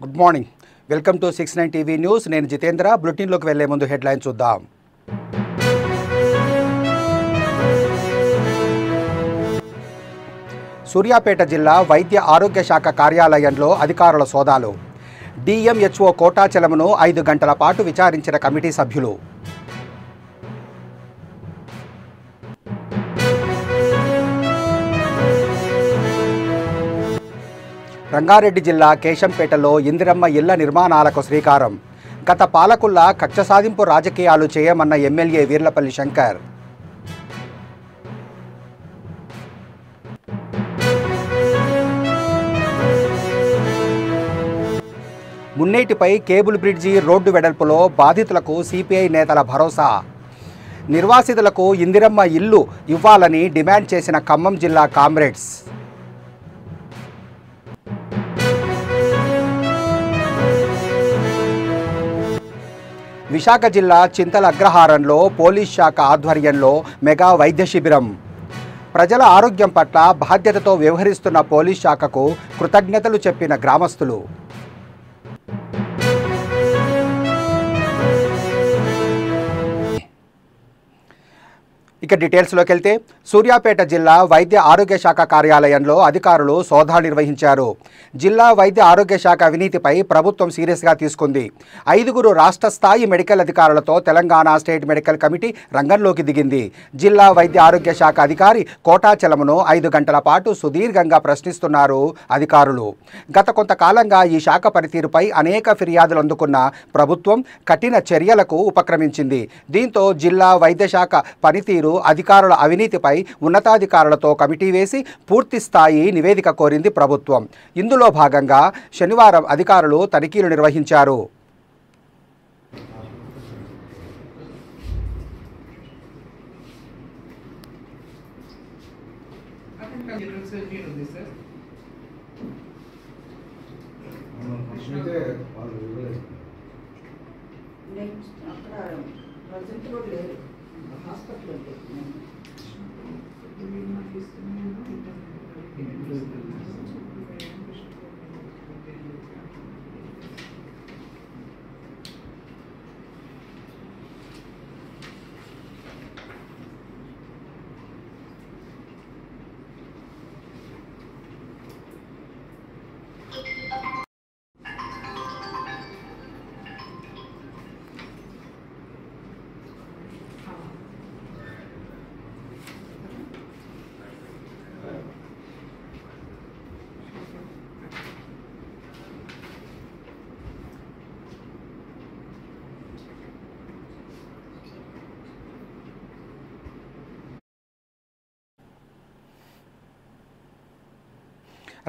Good morning, welcome to 69 TV news. నేను జితేంద్ర. బులెటిన్లోకి వెళ్లే ముందు హెడ్లైన్ చూద్దాం. సూర్యాపేట జిల్లా వైద్య ఆరోగ్య శాఖ కార్యాలయంలో అధికారుల సోదాలు. డిఎంహెచ్ఓ కోటాచలమును 5 గంటల పాటు విచారించిన కమిటీ సభ్యులు. రంగారెడ్డి జిల్లా కేశంపేటలో ఇందిరమ్మ ఇళ్ల నిర్మాణాలకు శ్రీకారం. గత పాలకుల్లా కక్ష సాధింపు రాజకీయాలు చేయమన్న ఎమ్మెల్యే వీర్లపల్లి శంకర్. మున్నేటిపై కేబుల్ బ్రిడ్జి రోడ్డు వెడల్పులో బాధితులకు సిపిఐ నేతల భరోసా. నిర్వాసితులకు ఇందిరమ్మ ఇల్లు ఇవ్వాలని డిమాండ్ చేసిన ఖమ్మం జిల్లా కామ్రేడ్స్. విశాఖ జిల్లా చింతల అగ్రహారంలో పోలీస్ శాఖ ఆధ్వర్యంలో మెగా వైద్య శిబిరం. ప్రజల ఆరోగ్యం పట్ల బాధ్యతతో వ్యవహరిస్తున్న పోలీస్ శాఖకు కృతజ్ఞతలు చెప్పిన గ్రామస్తులు. ఇక డీటెయిల్స్లోకి వెళ్తే సూర్యాపేట జిల్లా వైద్య ఆరోగ్య శాఖ కార్యాలయంలో అధికారులు సోదాలు నిర్వహించారు. జిల్లా వైద్య ఆరోగ్య శాఖ అవినీతిపై ప్రభుత్వం సీరియస్గా తీసుకుంది. 5 రాష్ట్ర స్థాయి మెడికల్ అధికారులతో తెలంగాణ స్టేట్ మెడికల్ కమిటీ రంగంలోకి దిగింది. జిల్లా వైద్య ఆరోగ్య శాఖ అధికారి కోటాచలమును 5 గంటల పాటు సుదీర్ఘంగా ప్రశ్నిస్తున్నారు అధికారులు. గత కొంతకాలంగా ఈ శాఖ పనితీరుపై అనేక ఫిర్యాదులు అందుకున్న ప్రభుత్వం కఠిన చర్యలకు ఉపక్రమించింది. దీంతో జిల్లా వైద్య శాఖ పనితీరు, అధికారుల అవినీతిపై ఉన్నతాధికారులతో కమిటీ వేసి పూర్తి స్థాయి నివేదిక కోరింది ప్రభుత్వం. ఇందులో భాగంగా శనివారం అధికారులు తనిఖీలు నిర్వహించారు.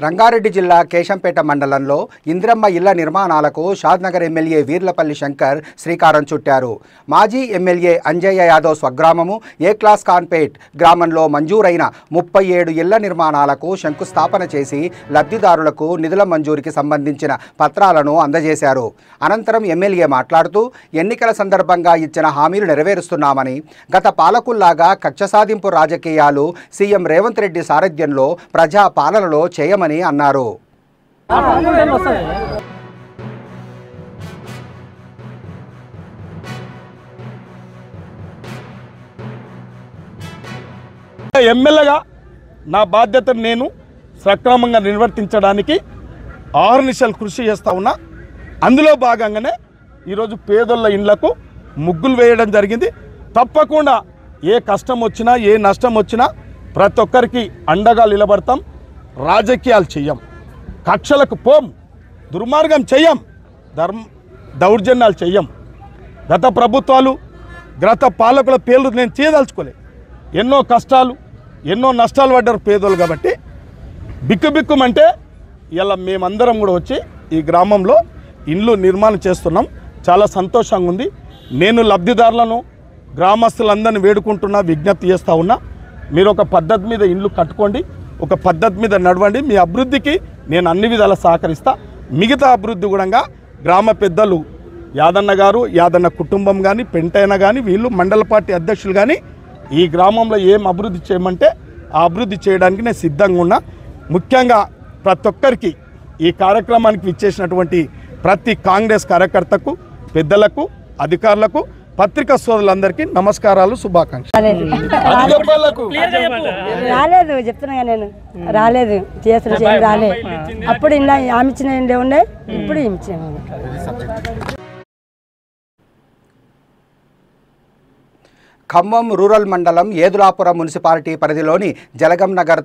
రంగారెడ్డి జిల్లా కేశంపేట మండలంలో ఇందిరమ్మ ఇళ్ల నిర్మాణాలకు షాద్నగర్ ఎమ్మెల్యే వీర్లపల్లి శంకర్ శ్రీకారం చుట్టారు. మాజీ ఎమ్మెల్యే అంజయ్య యాదవ్ స్వగ్రామము ఏ క్లాస్ కాన్పేట్ గ్రామంలో మంజూరైన 37 ఇళ్ల నిర్మాణాలకు శంకుస్థాపన చేసి లబ్ధిదారులకు నిధుల మంజూరికి సంబంధించిన పత్రాలను అందజేశారు. అనంతరం ఎమ్మెల్యే మాట్లాడుతూ ఎన్నికల సందర్భంగా ఇచ్చిన హామీలు నెరవేరుస్తున్నామని, గత పాలకుల్లాగా కక్ష సాధింపు రాజకీయాలు సీఎం రేవంత్ రెడ్డి సారథ్యంలో ప్రజా పాలనలో చేయమని అన్నారు. ఎమ్మెల్యేగా నా బాధ్యతను నేను సక్రమంగా నిర్వర్తించడానికి ఆర్నిశలు కృషి చేస్తా ఉన్నా. అందులో భాగంగానే ఈరోజు పేదోళ్ళ ఇండ్లకు ముగ్గులు వేయడం జరిగింది. తప్పకుండా ఏ కష్టం వచ్చినా ఏ నష్టం వచ్చినా ప్రతి ఒక్కరికి అండగా నిలబడతాం. రాజకీయాలు చెయ్యం, కక్షలకు పోం, దుర్మార్గం చెయ్యం, దౌర్జన్యాలు చెయ్యం. గత ప్రభుత్వాలు, గత పాలకుల పేర్లు నేను చేయదలుచుకోలే. ఎన్నో కష్టాలు, ఎన్నో నష్టాలు పడ్డారు పేదోళ్ళు. కాబట్టి బిక్కుబిక్కుమంటే ఇలా మేమందరం కూడా వచ్చి ఈ గ్రామంలో ఇండ్లు నిర్మాణం చేస్తున్నాం. చాలా సంతోషంగా ఉంది. నేను లబ్ధిదారులను, గ్రామస్తులందరినీ వేడుకుంటున్నా, విజ్ఞప్తి చేస్తూ ఉన్నా. మీరు ఒక పద్ధతి మీద ఇండ్లు కట్టుకోండి, ఒక పద్ధతి మీద నడవండి. మీ అభివృద్ధికి నేను అన్ని విధాలా సహకరిస్తా. మిగతా అభివృద్ధి కూడా గ్రామ పెద్దలు యాదన్న గారు, యాదన్న కుటుంబం కానీ, పెంటైన కానీ, వీళ్ళు మండల పార్టీ అధ్యక్షులు కానీ ఈ గ్రామంలో ఏం అభివృద్ధి చేయమంటే ఆ అభివృద్ధి చేయడానికి నేను సిద్ధంగా ఉన్నా. ముఖ్యంగా ప్రతి ఒక్కరికి ఈ కార్యక్రమానికి ఇచ్చేసినటువంటి ప్రతి కాంగ్రెస్ కార్యకర్తకు, పెద్దలకు, అధికారులకు, పత్రికా సోదరులందరికీ నమస్కారాలు, శుభాకాంక్షలు. రాలేదు చెప్తున్నా నేను, రాలేదు చేసిన రాలేదు. అప్పుడు ఇలా ఆమె ఇచ్చిన ఉండే, ఇప్పుడు ఇచ్చాము. ఖమ్మం రూరల్ మండలం ఏదులాపురం మున్సిపాలిటీ పరిధిలోని జలగం నగర్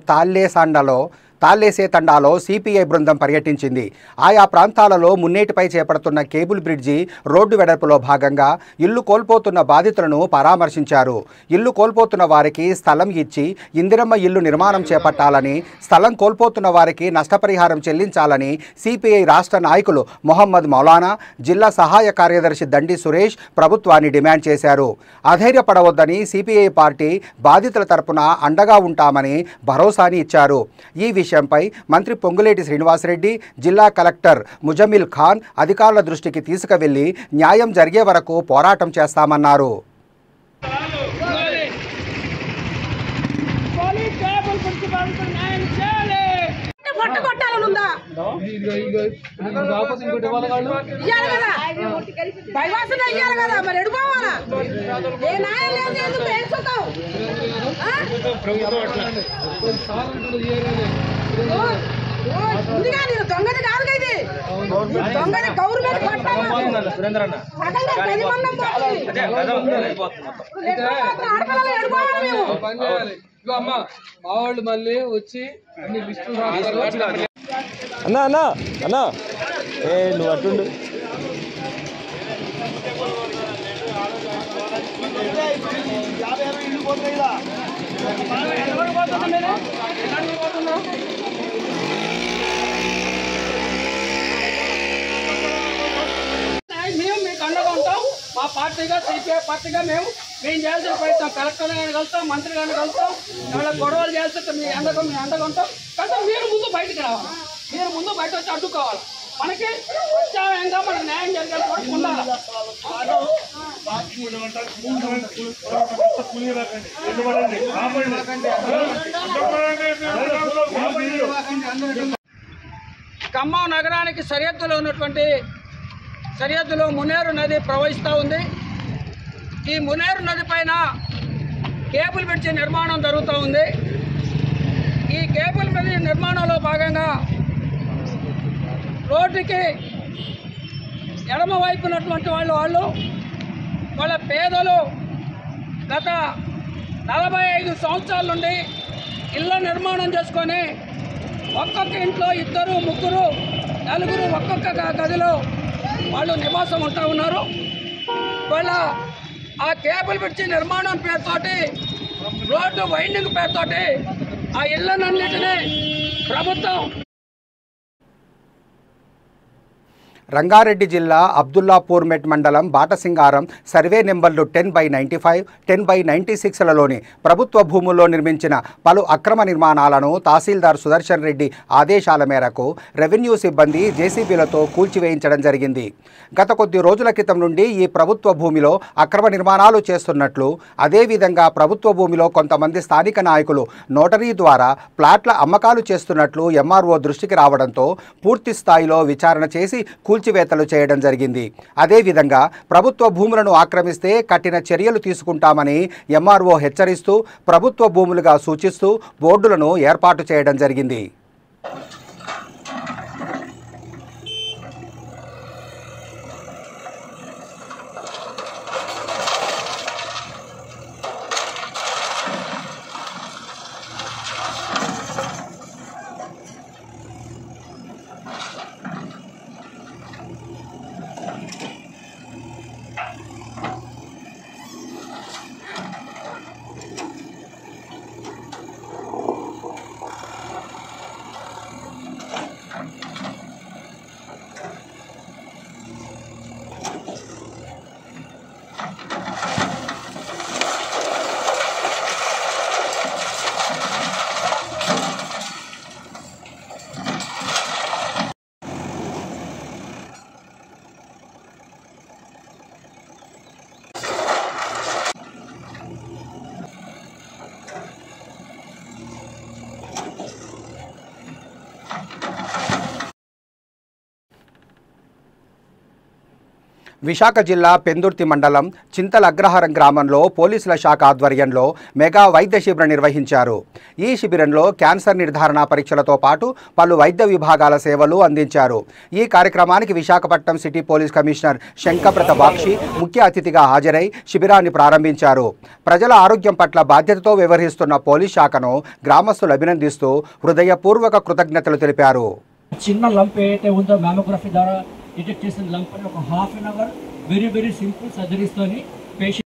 తాళ్ళేసే తండాలో సిపిఐ బృందం పర్యటించింది. ఆయా ప్రాంతాలలో మున్నేటిపై చేపడుతున్న కేబుల్ బ్రిడ్జి రోడ్డు వెడల్పులో భాగంగా ఇల్లు కోల్పోతున్న బాధితులను పరామర్శించారు. ఇల్లు కోల్పోతున్న వారికి స్థలం ఇచ్చి ఇందిరమ్మ ఇల్లు నిర్మాణం చేపట్టాలని, స్థలం కోల్పోతున్న వారికి నష్టపరిహారం చెల్లించాలని సిపిఐ రాష్ట్ర నాయకులు మొహమ్మద్ మౌలానా, జిల్లా సహాయ కార్యదర్శి దండి సురేష్ ప్రభుత్వాన్ని డిమాండ్ చేశారు. అధైర్యపడవద్దని సిపిఐ పార్టీ బాధితుల తరపున అండగా ఉంటామని భరోసాని ఇచ్చారు. ఈ విషయంపై మంత్రి పొంగులేటి శ్రీనివాసరెడ్డి, జిల్లా కలెక్టర్ ముజమిల్ ఖాన్ అధికారుల దృష్టికి తీసుకువెళ్లి న్యాయం జరిగే వరకు పోరాటం చేస్తామన్నారు. దొంగది కాదు ఇది, దొంగది గవర్నమెంట్ మా వాళ్ళు మళ్ళీ వచ్చి అన్ని లిస్టులు అన్నా అన్నా అన్నా నువ్వు అటుండు. మేము మీకు అండగా ఉంటాం. మా పార్టీగా, సిపిఐ పార్టీగా మేము చేయాల్సిన ప్రయత్నం కలెక్టర్ గారిని కలుస్తాం, మంత్రి గారిని కలుస్తాం. ఏమైనా గొడవలు చేస్తే మీ అండగా ఉంటాం. కానీ మీరు ముందు బయటకు రావాలి, మీరు ముందు బయట వచ్చి అడ్డుకోవాలి. మనకి ఉత్సాహంగా మనకు న్యాయం జరిగేది కూడా ఉండాలి. ఖమ్మం నగరానికి సరిహద్దులో మునేరు నది ప్రవహిస్తూ ఉంది. ఈ మునేరు నది పైన కేబుల్ బ్రిడ్జి నిర్మాణం జరుగుతూ ఉంది. ఈ కేబుల్ బ్రిడ్జి నిర్మాణంలో భాగంగా రోడ్డుకి ఎడమ వైపు ఉన్నటువంటి వాళ్ళ పేదలు గత 45 సంవత్సరాల నుండి ఇళ్ళ నిర్మాణం చేసుకొని ఒక్కొక్క ఇంట్లో 2, 3, 4 ఒక్కొక్క గదిలో వాళ్ళు నివాసం ఉంటూ ఉన్నారు. వాళ్ళ ఆ కేబుల్ బ్రిడ్జి నిర్మాణం పేరుతోటి, రోడ్డు వైండింగ్ పేరుతోటి ఆ ఇళ్ళనన్నిటినీ ప్రభుత్వం రంగారెడ్డి జిల్లా అబ్దుల్లాపూర్మెట్ మండలం బాటసింగారం సర్వే నెంబర్లు 10/95, 10/96లలోని ప్రభుత్వ భూముల్లో నిర్మించిన పలు అక్రమ నిర్మాణాలను తహసీల్దార్ సుదర్శన్ రెడ్డి ఆదేశాల మేరకు రెవెన్యూ సిబ్బంది జేసీబీలతో కూల్చివేయించడం జరిగింది. గత కొద్ది రోజుల క్రితం నుండి ఈ ప్రభుత్వ భూమిలో అక్రమ నిర్మాణాలు చేస్తున్నట్లు, అదేవిధంగా ప్రభుత్వ భూమిలో కొంతమంది స్థానిక నాయకులు నోటరీ ద్వారా ప్లాట్ల అమ్మకాలు చేస్తున్నట్లు ఎంఆర్ఓ దృష్టికి రావడంతో పూర్తి స్థాయిలో విచారణ చేసి కూల్చివేతలు చేయడం జరిగింది. అదేవిధంగా ప్రభుత్వ భూములను ఆక్రమిస్తే కఠిన చర్యలు తీసుకుంటామని ఎంఆర్ఓ హెచ్చరిస్తూ ప్రభుత్వ భూములుగా సూచిస్తూ బోర్డులను ఏర్పాటు చేయడం జరిగింది. విశాఖ జిల్లా పెందుర్తి మండలం చింతల అగ్రహారం గ్రామంలో పోలీసుల శాఖ ఆధ్వర్యంలో మెగా వైద్య శిబిరం నిర్వహించారు. ఈ శిబిరంలో క్యాన్సర్ నిర్ధారణ పరీక్షలతో పాటు పలు వైద్య విభాగాల సేవలు అందించారు. ఈ కార్యక్రమానికి Visakhapatnam city police commissioner శంకప్రత Bakshi ముఖ్య అతిథిగా హాజరై శిబిరాన్ని ప్రారంభించారు. ప్రజల ఆరోగ్యం పట్ల బాధ్యతతో వ్యవహరిస్తున్న పోలీస్ శాఖను గ్రామస్తులు అభినందిస్తూ హృదయపూర్వక కృతజ్ఞతలు తెలిపారు. చిన్న లంప్ ఏదైతే ఉందో మ్యామోగ్రఫీ ద్వారా డిటెక్ట్ చేసిన లంప్ అని ఒక half an hour very simple సర్జరీస్తోని పేషెంట్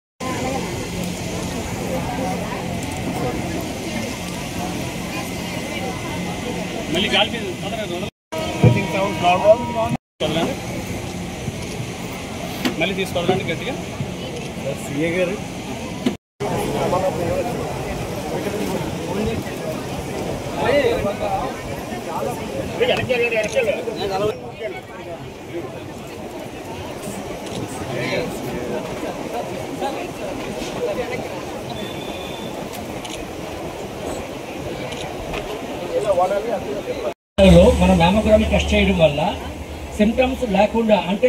మళ్ళీ తీసుకోవాలంటే గట్టిగా సిఏ గారు మన మ్యామోగ్రఫీ టెస్ట్ చేయడం వల్ల సిమ్టమ్స్ లేకుండా అంటే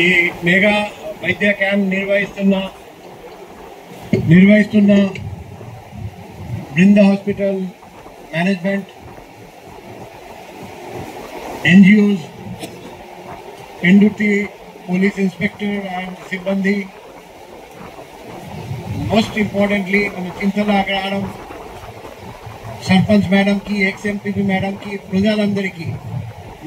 ఈ మెగా వైద్య క్యాంప్ నిర్వహిస్తున్న Brinda hospital management, NGOs, Pendurthi police inspector and సిబ్బంది, మోస్ట్ ఇంపార్టెంట్లీ మన చింతల అగ్రహారం సర్పంచ్ మేడంకి, ఎక్స్ఎంపీ మేడంకి, ప్రజలందరికీ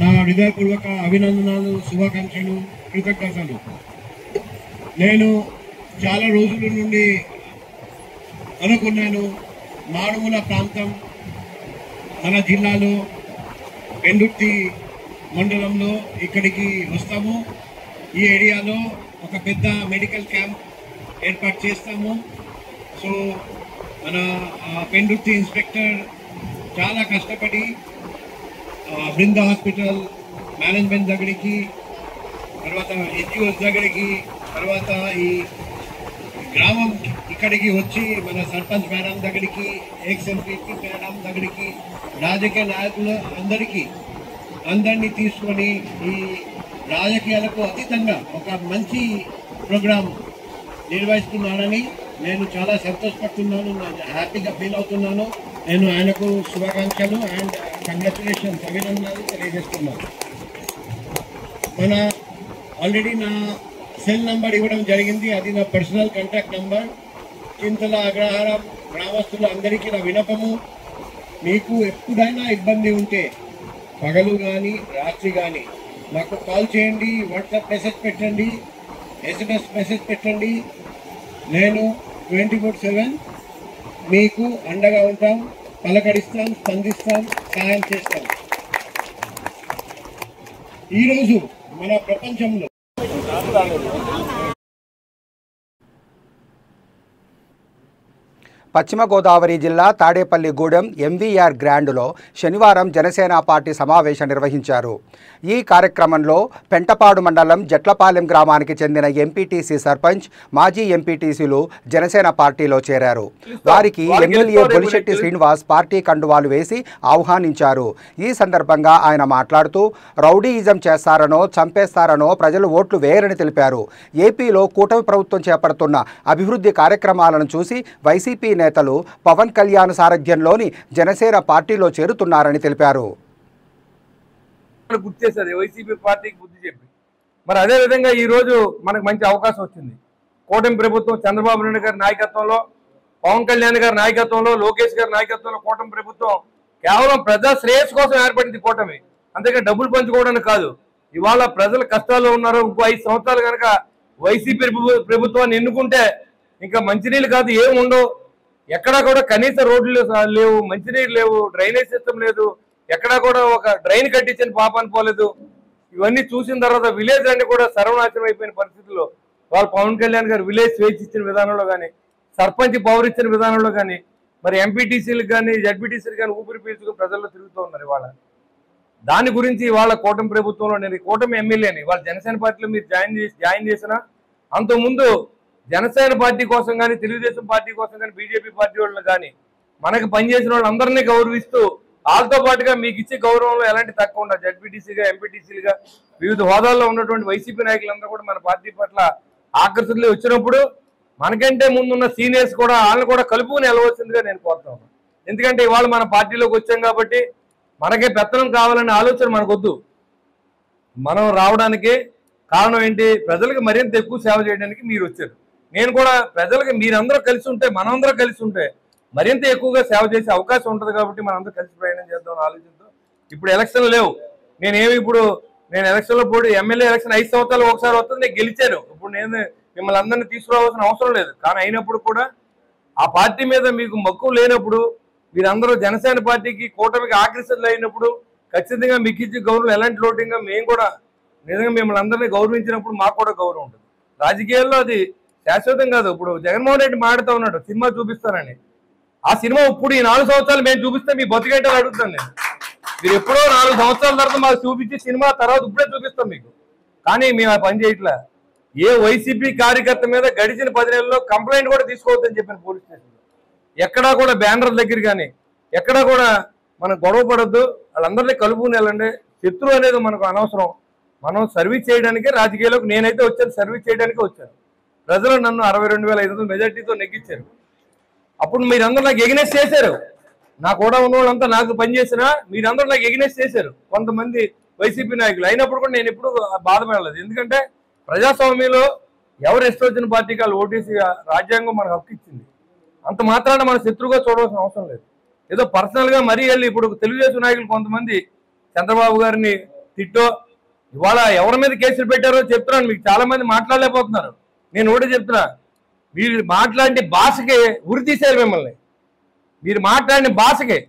నా హృదయపూర్వక అభినందనలు, శుభాకాంక్షలు, కృతజ్ఞతలు. నేను చాలా రోజుల నుండి అనుకున్నాను, మారుమూల ప్రాంతం మన జిల్లాలో పెందుర్తి మండలంలో ఇక్కడికి వస్తాము, ఈ ఏరియాలో ఒక పెద్ద మెడికల్ క్యాంప్ ఏర్పాటు చేస్తాము. సో మన పెందుర్తి ఇన్స్పెక్టర్ చాలా కష్టపడి బృంద హాస్పిటల్ మేనేజ్మెంట్ దగ్గరికి, తర్వాత ఎన్జిఓస్ దగ్గరికి, తర్వాత ఈ గ్రామం ఇక్కడికి వచ్చి మన సర్పంచ్ మేడం దగ్గరికి, ఎక్స్ఎంపీ మేడం దగ్గరికి, రాజకీయ నాయకులు అందరినీ తీసుకొని ఈ రాజకీయాలకు అతీతంగా ఒక మంచి ప్రోగ్రాం నిర్వహిస్తున్నానని నేను చాలా సంతోషపడుతున్నాను, హ్యాపీగా ఫీల్ అవుతున్నాను. నేను ఆయనకు శుభాకాంక్షలు అండ్ కంగ్రాచులేషన్స్, అభినందనలు తెలియజేస్తున్నాను. మన ఆల్రెడీ నా సెల్ నంబర్ ఇవ్వడం జరిగింది, అది నా పర్సనల్ కాంటాక్ట్ నంబర్. చింతల అగ్రహారం గ్రామస్తులు అందరికీ నా వినపము, మీకు ఎప్పుడైనా ఇబ్బంది ఉంటే పగలు కానీ రాత్రి కానీ నాకు కాల్ చేయండి, వాట్సాప్ మెసేజ్ పెట్టండి, ఎస్ఎంఎస్ మెసేజ్ పెట్టండి. నేను 24/7 మీకు అండగా ఉంటాం, పలకరిస్తాం, స్పందిస్తాం, సహాయం చేస్తాం. ఈరోజు మన ప్రపంచంలో పశ్చిమ గోదావరి జిల్లా తాడేపల్లిగూడెం ఎంవీఆర్ గ్రాండ్లో శనివారం జనసేన పార్టీ సమావేశం నిర్వహించారు. ఈ కార్యక్రమంలో పెంటపాడు మండలం జట్లపాలెం గ్రామానికి చెందిన ఎంపీటీసీ సర్పంచ్, మాజీ ఎంపీటీసీలు జనసేన పార్టీలో చేరారు. వారికి ఎమ్మెల్యే బొలిశెట్టి శ్రీనివాస్ పార్టీ కండువాలు వేసి ఆహ్వానించారు. ఈ సందర్భంగా ఆయన మాట్లాడుతూ రౌడీయిజం చేస్తారనో చంపేస్తారనో ప్రజలు ఓట్లు వేయరని తెలిపారు. ఏపీలో కూటమి ప్రభుత్వం చేపడుతున్న అభివృద్ధి కార్యక్రమాలను చూసి వైసీపీ నేతలు పవన్ కళ్యాణ్ సారథ్యంలోని జనసేన పార్టీలో చేరుతున్నారని తెలిపారు. గుర్తు చేస్తుంది వైసీపీ పార్టీకి బుద్ధి చెప్పి. మరి అదే విధంగా ఈ రోజు మనకు మంచి అవకాశం వచ్చింది. కూటమి ప్రభుత్వం చంద్రబాబు నాయుడు గారి నాయకత్వంలో, పవన్ కళ్యాణ్ గారి నాయకత్వంలో, లోకేష్ గారి నాయకత్వంలో కూటమి ప్రభుత్వం కేవలం ప్రజా శ్రేయస్సు కోసం ఏర్పడింది కూటమి, అంతేకాని డబ్బులు పంచుకోవడానికి కాదు. ఇవాళ ప్రజలు కష్టాల్లో ఉన్నారు. ఇంకో 5 సంవత్సరాలు కనుక వైసీపీ ప్రభుత్వాన్ని ఎన్నుకుంటే ఇంకా మంచినీళ్ళు కాదు ఏం ఉండవు. ఎక్కడా కూడా కనీస రోడ్లు లేవు, మంచినీళ్ళు లేవు, డ్రైనేజ్ సిస్టమ్ లేదు, ఎక్కడా కూడా ఒక డ్రైన్ కట్టించిన పాపాన్ని పోలేదు. ఇవన్నీ చూసిన తర్వాత విలేజ్ అన్ని కూడా సర్వనాశనం అయిపోయిన పరిస్థితుల్లో వాళ్ళు పవన్ కళ్యాణ్ గారు విలేజ్ స్వేచ్ఛ ఇచ్చిన విధానంలో కానీ, సర్పంచ్ పవర్ ఇచ్చిన విధానంలో కానీ, మరి ఎంపీటీసీలకు కానీ జడ్పీటీసీలకు కానీ ఊపిరి పీల్చుకుని ప్రజల్లో తిరుగుతూ ఉన్నారు. ఇవాళ దాని గురించి వాళ్ళ కూటమి ప్రభుత్వంలో నేను కూటమి ఎమ్మెల్యేని వాళ్ళ జనసేన పార్టీలో మీరు జాయిన్ చేసినా, అంతకుముందు జనసేన పార్టీ కోసం కానీ, తెలుగుదేశం పార్టీ కోసం కానీ, బీజేపీ పార్టీ వాళ్ళని కానీ మనకి పనిచేసిన వాళ్ళందరినీ గౌరవిస్తూ వాళ్ళతో పాటుగా మీకు ఇచ్చే గౌరవంలో ఎలాంటి తక్కువ ఉండదు. జడ్పీటీసీగా, ఎంపీటీసీలుగా వివిధ హోదాల్లో ఉన్నటువంటి వైసీపీ నాయకులందరూ కూడా మన పార్టీ పట్ల ఆకర్షితులు వచ్చినప్పుడు మనకంటే ముందున్న సీనియర్స్ కూడా వాళ్ళని కూడా కలుపుకుని వెళ్ళవలసిందిగా నేను కోరుతా ఉన్నాను. ఎందుకంటే ఇవాళ మన పార్టీలోకి వచ్చాం కాబట్టి మనకే పెత్తనం కావాలనే ఆలోచన మనకొద్దు. మనం రావడానికి కారణం ఏంటి? ప్రజలకు మరింత ఎక్కువ సేవ చేయడానికి మీరు వచ్చారు. నేను కూడా ప్రజలకు మీరందరూ కలిసి ఉంటే, మనందరూ కలిసి ఉంటే మరింత ఎక్కువగా సేవ చేసే అవకాశం ఉంటుంది కాబట్టి మనందరూ కలిసి ప్రయాణం చేద్దాం ఆలోచనతో. ఇప్పుడు ఎలక్షన్లు లేవు. నేను ఎలక్షన్లో పోటీ ఎమ్మెల్యే ఎలక్షన్ 5 సంవత్సరాలు ఒకసారి వస్తుంది, నేను గెలిచాను. ఇప్పుడు నేను మిమ్మల్ని అందరినీ తీసుకురావాల్సిన అవసరం లేదు. కానీ అయినప్పుడు కూడా ఆ పార్టీ మీద మీకు మక్కువ లేనప్పుడు, మీరందరూ జనసేన పార్టీకి కూటమికి ఆకర్షితులు అయినప్పుడు ఖచ్చితంగా మీకు ఇచ్చే గౌరవం ఎలాంటి లోటింగా మేము కూడా నిజంగా మిమ్మల్ని అందరినీ గౌరవించినప్పుడు మాకు కూడా గౌరవం ఉంటుంది. రాజకీయాల్లో అది శాశ్వతం కాదు. ఇప్పుడు జగన్మోహన్ రెడ్డి మాడుతూ ఉన్నాడు సినిమా చూపిస్తానని. ఆ సినిమా ఇప్పుడు ఈ 4 సంవత్సరాలు మేము చూపిస్తే మీ బతికేంటని అడుగుతాను నేను. మీరు ఎప్పుడో 4 సంవత్సరాల తర్వాత మాకు చూపించి సినిమా తర్వాత ఇప్పుడే చూపిస్తాం మీకు. కానీ మేము ఆ పని చేయట్లే. ఏ వైసీపీ కార్యకర్త మీద గడిచిన 10 నెలల్లో కంప్లైంట్ కూడా తీసుకోవద్దని చెప్పిన పోలీస్ స్టేషన్లో. ఎక్కడా కూడా బ్యానర్ దగ్గర కానీ ఎక్కడా కూడా మనం గొడవ పడద్దు. వాళ్ళందరినీ కలుపుకుని వెళ్ళండి. శత్రువు అనేది మనకు అనవసరం. మనం సర్వీస్ చేయడానికి రాజకీయాల్లోకి నేనైతే వచ్చాను, సర్వీస్ చేయడానికి వచ్చాను. ప్రజలు నన్ను 62,500 మెజార్టీతో నెగ్గించారు. అప్పుడు మీరందరూ నాకు ఎగ్నెస్ట్ చేశారు. నా కూడా ఉన్న వాళ్ళంతా నాకు పనిచేసినా మీరందరూ నాకు ఎగ్నెస్ట్ చేశారు కొంతమంది వైసీపీ నాయకులు. అయినప్పుడు కూడా నేను ఎప్పుడు బాధపడలేదు. ఎందుకంటే ప్రజాస్వామ్యంలో ఎవరు ఇష్టం వచ్చిన పార్టీకి వాళ్ళు ఓటేసి రాజ్యాంగం మనకు హక్కు ఇచ్చింది. అంత మాత్రాన మన శత్రువుగా చూడవలసిన అవసరం లేదు. ఏదో పర్సనల్గా మరీ వెళ్ళి ఇప్పుడు తెలుగుదేశం నాయకులు కొంతమంది చంద్రబాబు గారిని తిట్టో ఇవాళ ఎవరి మీద కేసులు పెట్టారో చెప్తున్నాను. మీకు చాలా మంది మాట్లాడలేకపోతున్నారు. నేను ఒకటి చెప్తున్నా, మీరు మాట్లాడిన భాషకే ఉరి తీశారు మిమ్మల్ని. మీరు మాట్లాడిన భాషకే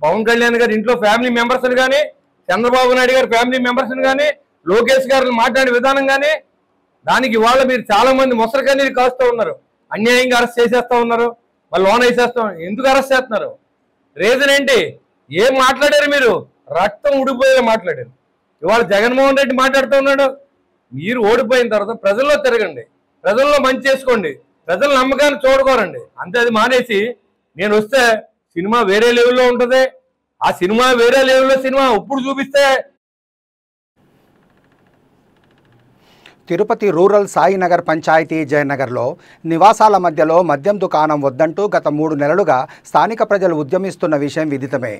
పవన్ కళ్యాణ్ గారి ఇంట్లో ఫ్యామిలీ మెంబర్స్ని కానీ, చంద్రబాబు నాయుడు గారి ఫ్యామిలీ మెంబర్స్ని కానీ, లోకేష్ గారిని మాట్లాడే విధానం కానీ, దానికి ఇవాళ మీరు చాలా మంది మొసరు కన్నీరు కాస్తూ ఉన్నారు. అన్యాయంగా అరెస్ట్ చేసేస్తూ ఉన్నారు, వాళ్ళు లోన్ వేసేస్తాం. ఎందుకు అరెస్ట్ చేస్తున్నారు? రీజన్ ఏంటి? ఏం మాట్లాడారు మీరు? రక్తం ఉడిపోయేలా మాట్లాడారు. ఇవాళ జగన్మోహన్ రెడ్డి మాట్లాడుతూ ఉన్నాడు. మీరు ఓడిపోయిన తర్వాత ప్రజల్లో తిరగండి, ప్రజల్లో మంచి చేసుకోండి, ప్రజల నమ్మకాన్ని చూడకోరండి. అంతే. అది మానేసి నేను వస్తే సినిమా వేరే లెవెల్లో ఉంటుంది, ఆ సినిమా వేరే లెవెల్లో సినిమా ఇప్పుడు చూపిస్తే. తిరుపతి రూరల్ సాయినగర్ పంచాయతీ జయనగర్లో నివాసాల మధ్యలో మద్యం దుకాణం వద్దంటూ గత 3 నెలలుగా స్థానిక ప్రజలు ఉద్యమిస్తున్న విషయం విదితమే.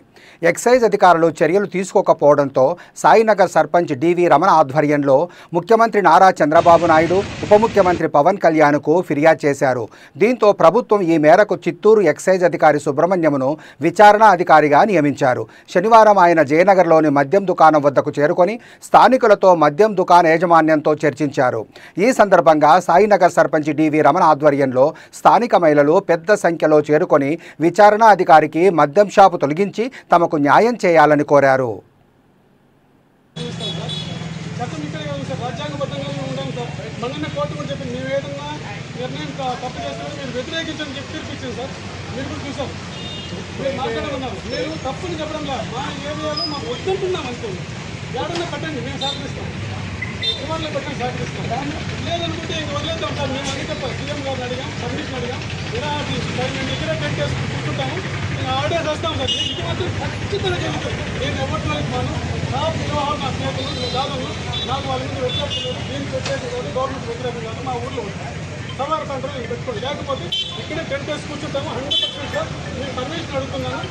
ఎక్సైజ్ అధికారులు చర్యలు తీసుకోకపోవడంతో సాయినగర్ సర్పంచ్ డివి రమణ ఆధ్వర్యంలో ముఖ్యమంత్రి నారా చంద్రబాబు నాయుడు, ఉప ముఖ్యమంత్రి పవన్ కళ్యాణ్కు ఫిర్యాదు చేశారు. దీంతో ప్రభుత్వం ఈ మేరకు చిత్తూరు ఎక్సైజ్ అధికారి సుబ్రహ్మణ్యమును విచారణ అధికారిగా నియమించారు. శనివారం ఆయన జయనగర్లోని మద్యం దుకాణం వద్దకు చేరుకొని స్థానికులతో మద్యం దుకాణ యాజమాన్యంతో చర్చించారు. ఈ సందర్భంగా సాయినగర్ సర్పంచ్ డివి రమణ ఆధ్వర్యంలో స్థానిక మహిళలు పెద్ద సంఖ్యలో చేరుకొని విచారణ అధికారికి మద్యం షాపు తొలగించి తమకు న్యాయం చేయాలని కోరారు. ఇవాళ పెట్టడం సహకరిస్తాం. లేదనుకుంటే ఇంక వదిలేద్దాం సార్. మేము అన్ని చెప్పాలి, సీఎం గారిని అడిగాం, పర్మిషన్ అడిగాం. ఇలా మేము ఇక్కడే టెంట్ వేసి కూర్చుంటాము, నేను ఆర్డర్స్ వస్తాం సార్. ఇది మాత్రం ఖచ్చితంగా జరుగుతుంది. నేను ఎవరికి మాను నా పిల్లవాళ్ళు, నా స్నేహితులు, దాదాపు నాకు వాళ్ళ నుంచి వ్యతిరేకం లేదు, దీనికి వ్యతిరేకం కాదు, గవర్నమెంట్ వ్యతిరేకం కాదు. మా ఊళ్ళో సవారు కంట్రోల్ నేను పెట్టుకోండి. లేకపోతే ఇక్కడే టెంట్ వేసి కూర్చుంటాము. 100% సార్ నేను పర్మిషన్ అడుగుతున్నాను.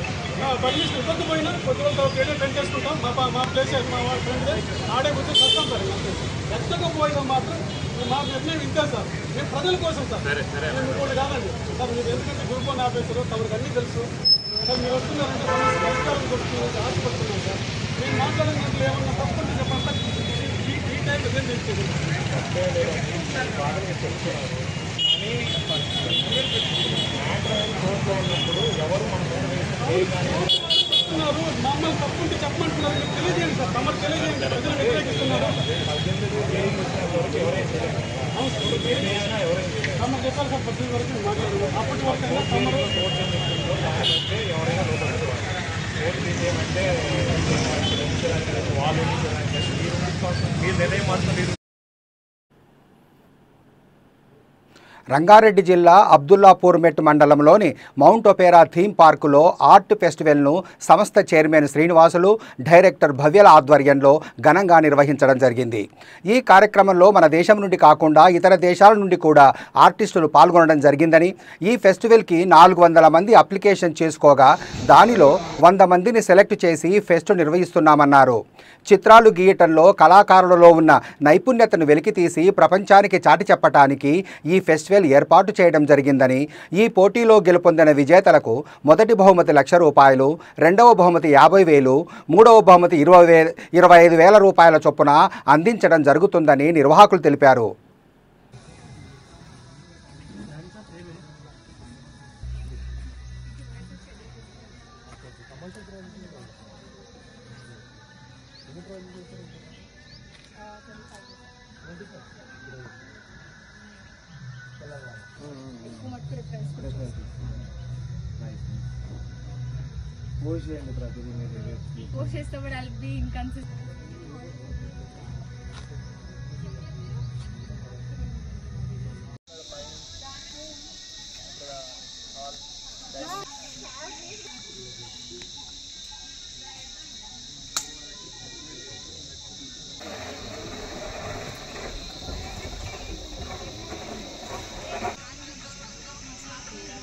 పర్మిషన్ ఇవ్వకపోయినా కొద్ది రోజుల తర్వాత ఏదో టెంట్ వేసుకుంటాం. మా ప్లేస్ మా వాళ్ళ ఫ్రెండ్ ఆడే కూర్చొని వస్తాం సార్. ఎత్తకపోయినా మాత్రం మా నిర్ణయం ఇంతే సార్. మేము ప్రజల కోసం సార్, మేము ఇంకోటి కాదండి సార్. మీరు ఎందుకంటే గ్రూప్ 1 ఆఫీసరు, తమకు అన్నీ తెలుసు సార్. మీరు వస్తున్నారంటే పరిష్కారం దొరుకుతుంది, ఆశపడుతున్నాం సార్. మేము మాట్లాడిన దాంట్లో ఏమన్నా తప్పకుండా చెప్పండి సార్. ఈ టైంలో ఏం తెలుస్తుంది మమ్మల్ని తప్పుంటే చెప్పమంటున్నారు. తెలియజేయండి సార్, తమరు తెలియజేయండి. ప్రజలు వ్యతిరేకిస్తున్నారు. తమరు చెప్పాలి సార్. 10 వరకు మాట్లాడారు. అప్పటి వరకు తమరు రంగారెడ్డి జిల్లా అబ్దుల్లాపూర్ మెట్ మండలంలోని మౌంట్ ఒపేరా థీమ్ పార్కులో ఆర్ట్ ఫెస్టివల్ను సంస్థ చైర్మన్ శ్రీనివాసులు, డైరెక్టర్ భవ్యల ఆధ్వర్యంలో ఘనంగా నిర్వహించడం జరిగింది. ఈ కార్యక్రమంలో మన దేశం నుండి కాకుండా ఇతర దేశాల నుండి కూడా ఆర్టిస్టులు పాల్గొనడం జరిగిందని, ఈ ఫెస్టివల్కి 400 మంది అప్లికేషన్ చేసుకోగా దానిలో 100 మందిని సెలెక్ట్ చేసి ఫెస్ట్ నిర్వహిస్తున్నామన్నారు. చిత్రాలు గీయటంలో కళాకారులలో ఉన్న నైపుణ్యతను వెలికితీసి ప్రపంచానికి చాటి చెప్పటానికి ఈ ఫెస్టివల్ ఏర్పాటు చేయడం జరిగిందని, ఈ పోటీలో గెలుపొందిన విజేతలకు మొదటి బహుమతి ₹1,00,000, రెండవ బహుమతి ₹50,000, మూడవ బహుమతి ₹25,000 చొప్పున అందించడం జరుగుతుందని నిర్వాహకులు తెలిపారు.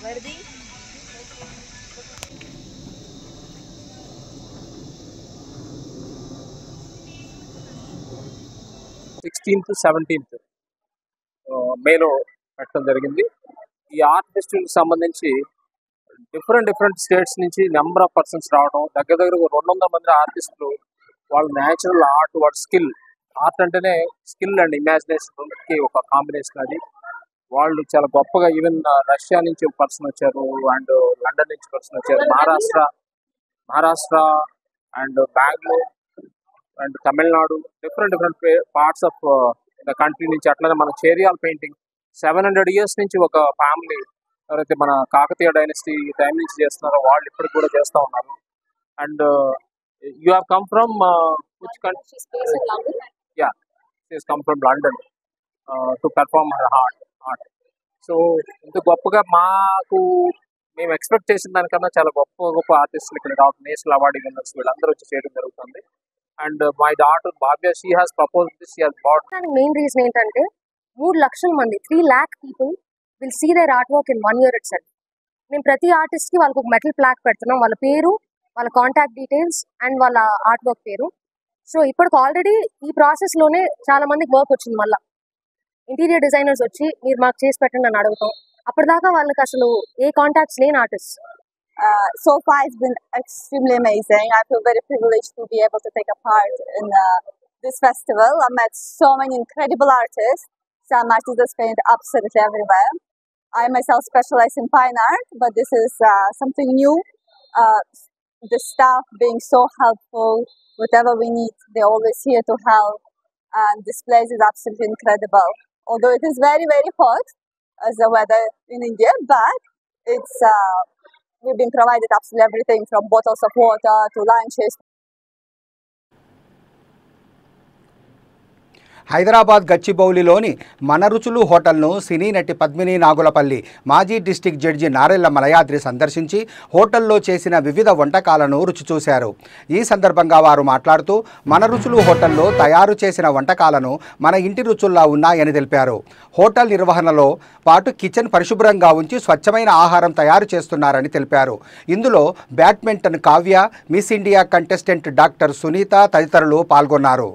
Verdi. 16th, 17th మేలో పెట్టడం జరిగింది. ఈ ఆర్ట్ ఫెస్టివల్కి సంబంధించి డిఫరెంట్ స్టేట్స్ నుంచి నెంబర్ ఆఫ్ పర్సన్స్ రావడం, దగ్గర 200 మంది ఆర్టిస్టులు వాళ్ళ న్యాచురల్ ఆర్ట్, వాళ్ళ స్కిల్, ఆర్ట్ అంటేనే స్కిల్ అండ్ ఇమాజినేషన్ రెండుకి ఒక కాంబినేషన్. అది వాళ్ళు చాలా గొప్పగా, ఈవెన్ రష్యా నుంచి ఒక పర్సన్ వచ్చారు అండ్ లండన్ నుంచి పర్సన్ వచ్చారు, Maharashtra and Bengaluru and Tamil Nadu, different parts of the country నుంచి. అట్లనే మన చేరియాల్ పెయింటింగ్ 700 years నుంచి ఒక ఫ్యామిలీ ఎవరైతే మన కాకతీయ డైనస్టీ టైం నుంచి చేస్తున్నారో వాళ్ళు ఇప్పటికి కూడా చేస్తూ ఉన్నారు. And you have come from which country? Yeah, she has come from London to perform her art. So ఇంత గొప్పగా మేము ఎక్స్పెక్ట్ చేసిన దానికన్నా చాలా గొప్ప ఆర్టిస్టులు ఇక్కడ రావడం, నేషనల్ అవార్డు విన్నర్స్ వీళ్ళందరూ వచ్చి చేయడం జరుగుతుంది. And my daughter Bhavya, she has proposed this, she has bought. Main reason ఏంటంటే 3 లక్షల మంది, 3 lakh people will see their artwork in 1 year itself. మేము ప్రతి ఆర్టిస్ట్ కి వాళ్ళకి ఒక మెటల్ ప్లాక్ పెడుతున్నాం, వాళ్ళ పేరు, వాళ్ళ కాంటాక్ట్ డీటెయిల్స్ అండ్ వాళ్ళ ఆర్ట్ వర్క్ పేరు. సో ఇప్పటికి ఆల్రెడీ ఈ ప్రాసెస్ లోనే చాలా మందికి వర్క్ వచ్చింది. మళ్ళీ ఇంటీరియర్ డిజైనర్స్ వచ్చి మీరు మాకు చేసి పెట్టండి అని అడుగుతాం. అప్పటిదాకా వాళ్ళకి అసలు ఏ కాంటాక్ట్స్ లేని artist. So far it's been extremely amazing. I feel very privileged to be able to take a part in this festival. I met so many incredible artists. Some artists that paint absolutely everywhere. I myself specialize in fine art, but this is something new. The staff being so helpful, whatever we need, they're always here to help. And this place is absolutely incredible. Although it is very, very hot as the weather in India, but it's we've been provided absolutely everything from bottles of water to lunches. Hyderabad గచ్చిబౌలిలోని మన రుచులు హోటల్ను సినీ నటి పద్మిని నాగులపల్లి, మాజీ district judge నారెళ్ల Malayadri సందర్శించి హోటల్లో చేసిన వివిధ వంటకాలను రుచి చూశారు. ఈ సందర్భంగా వారు మాట్లాడుతూ మన రుచులు హోటల్లో తయారు చేసిన వంటకాలను మన ఇంటి రుచుల్లా ఉన్నాయని తెలిపారు. హోటల్ నిర్వహణలో పాటు కిచెన్ పరిశుభ్రంగా ఉంచి స్వచ్ఛమైన ఆహారం తయారు చేస్తున్నారని తెలిపారు. ఇందులో badminton Kavya, miss India contestant doctor Sunitha తదితరులు పాల్గొన్నారు.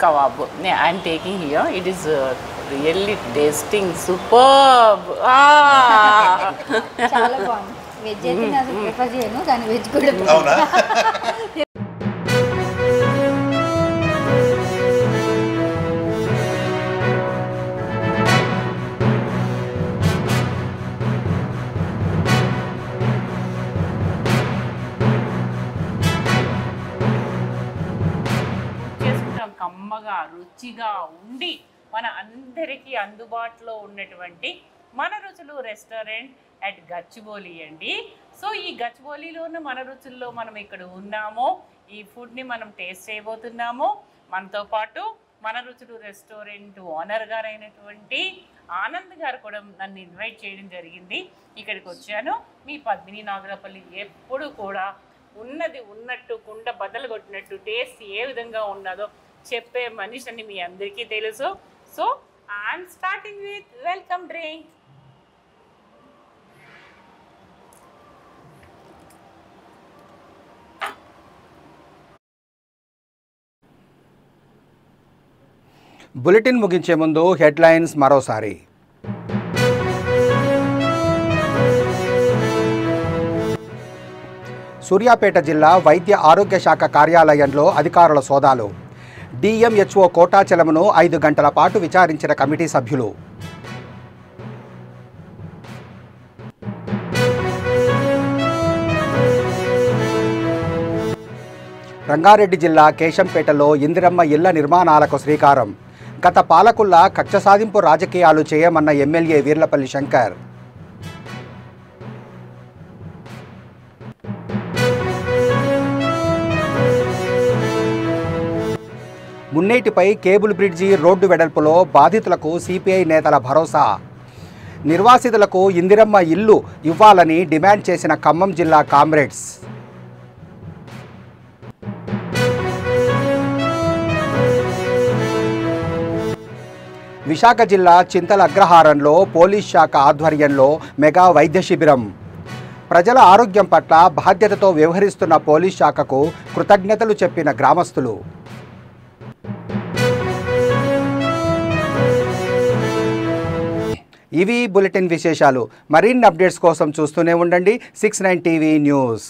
kebab. I am taking here. It is really tasting superb. చాలా బాగుంది. వెజ్ అయితే నేను అసలు ప్రిఫర్ చేయను, కానీ వెజ్ కూడా కమ్మగా రుచిగా ఉండి మన అందరికీ అందుబాటులో ఉన్నటువంటి మన రుచులు రెస్టారెంట్ అట్ గచ్చిబౌలి అండి. సో ఈ గచ్చిబౌలిలోని మన రుచుల్లో మనం ఇక్కడ ఉన్నాము. ఈ ఫుడ్ని మనం టేస్ట్ చేయబోతున్నాము. మనతో పాటు మన రుచులు రెస్టారెంట్ ఓనర్ గారైనటువంటి ఆనంద్ గారు కూడా నన్ను ఇన్వైట్ చేయడం జరిగింది. ఇక్కడికి వచ్చాను. మీ పద్మిని నాగరపల్లి ఎప్పుడు కూడా ఉన్నది ఉన్నట్టు కుండ బద్దలు కొట్టినట్టు టేస్ట్ ఏ విధంగా ఉన్నదో చెప్పే మనిషి అని మీ అందరికీ తెలుసు. So I'm starting with welcome drink. Bulletin ముగించే ముందు హెడ్లైన్స్ మరోసారి. సూర్యాపేట జిల్లా వైద్య ఆరోగ్య శాఖ కార్యాలయంలో అధికారుల సోదాలు. డిఎంహెచ్ఓ కోటాచలమును 5 గంటల పాటు విచారించిన కమిటీ సభ్యులు. రంగారెడ్డి జిల్లా కేశంపేటలో ఇందిరమ్మ ఇళ్ల నిర్మాణాలకు శ్రీకారం. గత పాలకుల్లా కక్ష సాధింపు రాజకీయాలు చేయమన్న ఎమ్మెల్యే వీర్లపల్లి శంకర్. మున్నేటిపై కేబుల్ బ్రిడ్జి రోడ్డు వెడల్పులో బాధితులకు సిపిఐ నేతల భరోసా. నిర్వాసితులకు ఇందిరమ్మ ఇల్లు ఇవ్వాలని డిమాండ్ చేసిన ఖమ్మం జిల్లా కామ్రేడ్స్. విశాఖ జిల్లా చింతల అగ్రహారంలో పోలీస్ శాఖ ఆధ్వర్యంలో మెగా వైద్య శిబిరం. ప్రజల ఆరోగ్యం పట్ల బాధ్యతతో వ్యవహరిస్తున్న పోలీస్ శాఖకు కృతజ్ఞతలు చెప్పిన గ్రామస్తులు. ఇవి బులెటిన్ విశేషాలు. మరిన్ని అప్డేట్స్ కోసం చూస్తూనే ఉండండి 69 టీవీ న్యూస్.